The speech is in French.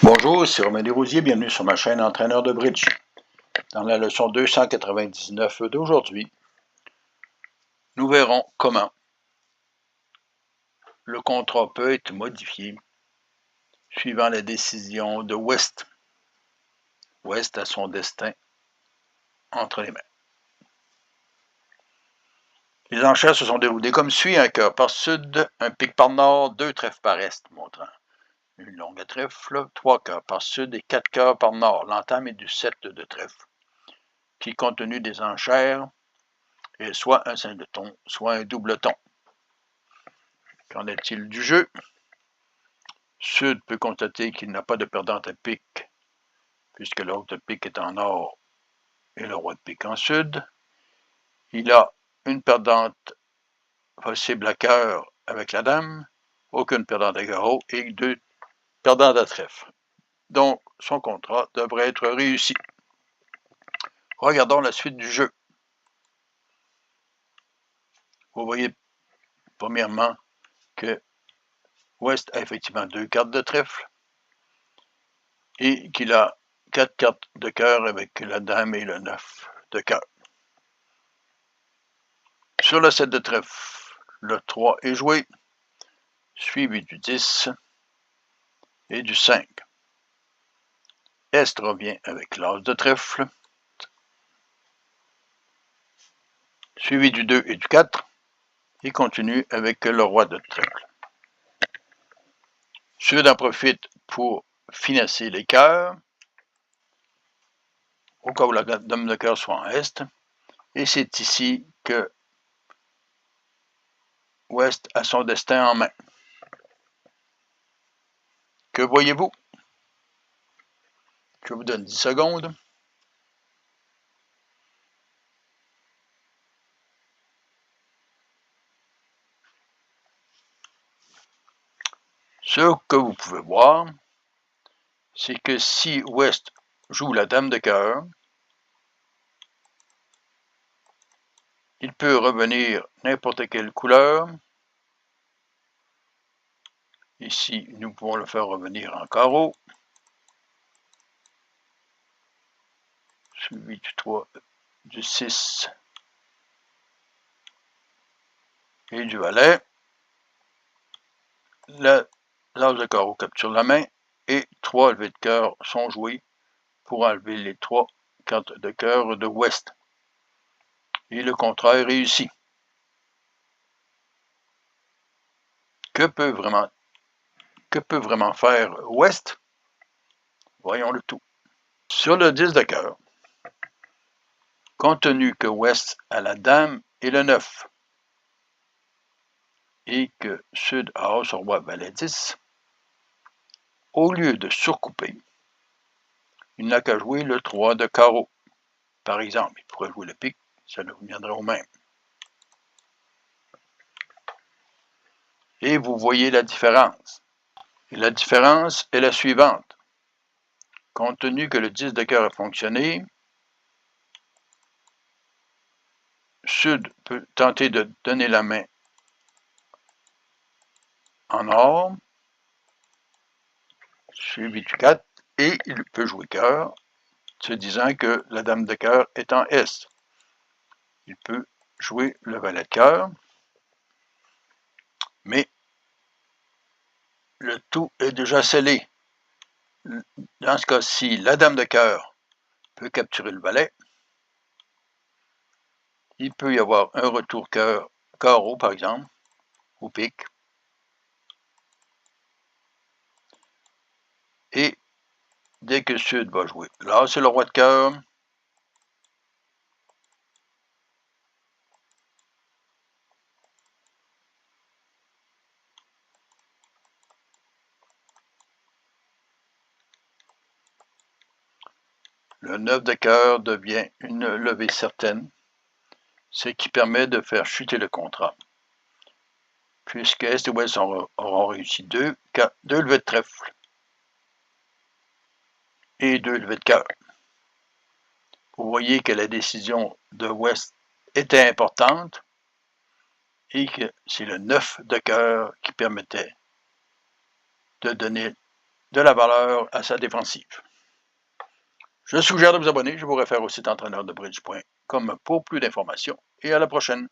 Bonjour, c'est Romain Desrosiers, bienvenue sur ma chaîne Entraîneur de Bridge. Dans la leçon 299 d'aujourd'hui, nous verrons comment le contrat peut être modifié suivant la décision de West. West a son destin entre les mains. Les enchères se sont déroulées comme suit: un cœur par sud, un pic par nord, 2 trèfles par est, montrant une longue trèfle, 3 cœurs par sud et 4 cœurs par nord. L'entame est du 7 de trèfle, qui, compte tenu des enchères, est soit un singleton, soit un doubleton. Qu'en est-il du jeu? Sud peut constater qu'il n'a pas de perdante à pique, puisque l'autre pique est en or et le roi de pique en sud. Il a une perdante possible à cœur avec la dame, aucune perdante à carreau et 2 perdantes à trèfle. Donc, son contrat devrait être réussi. Regardons la suite du jeu. Vous voyez, premièrement, que West a effectivement 2 cartes de trèfle et qu'il a 4 cartes de cœur avec la dame et le 9 de cœur. Sur le 7 de trèfle, le 3 est joué, suivi du 10 et du 5. Est revient avec l'as de trèfle, suivi du 2 et du 4, et continue avec le roi de trèfle. Sud en profite pour financer les cœurs, au cas où la dame de cœur soit en est, et c'est ici que West a son destin en main. Que voyez-vous? Je vous donne 10 secondes. Ce que vous pouvez voir, c'est que si West joue la dame de cœur, il peut revenir n'importe quelle couleur. Ici, nous pouvons le faire revenir en carreau, suivi du 3, du 6 et du valet. L'as de carreau capture la main et 3 levées de cœur sont jouées pour enlever les 3 cartes de cœur de West. Et le contrat est réussi. Que peut vraiment faire West? Voyons le tout. Sur le 10 de cœur, compte tenu que West a la dame et le 9, et que Sud a as sur roi valet 10, au lieu de surcouper, il n'a qu'à jouer le 3 de carreau. Par exemple, il pourrait jouer le pique, ça nous viendrait au même. Et vous voyez la différence. Et la différence est la suivante. Compte tenu que le 10 de cœur a fonctionné, Sud peut tenter de donner la main en or, suivi du 4, et il peut jouer cœur, se disant que la dame de cœur est en est. Il peut jouer le valet de cœur, mais le tout est déjà scellé. Dans ce cas-ci, la dame de cœur peut capturer le valet. Il peut y avoir un retour cœur, carreau par exemple, ou pique. Et dès que Sud va jouer, là c'est le roi de cœur. Le 9 de cœur devient une levée certaine, ce qui permet de faire chuter le contrat. Puisque Est et Ouest auront réussi 2 levées de trèfle et 2 levées de cœur. Vous voyez que la décision de West était importante et que c'est le 9 de cœur qui permettait de donner de la valeur à sa défensive. Je suggère de vous abonner. Je vous réfère au site entraîneur de bridge.com pour plus d'informations et à la prochaine.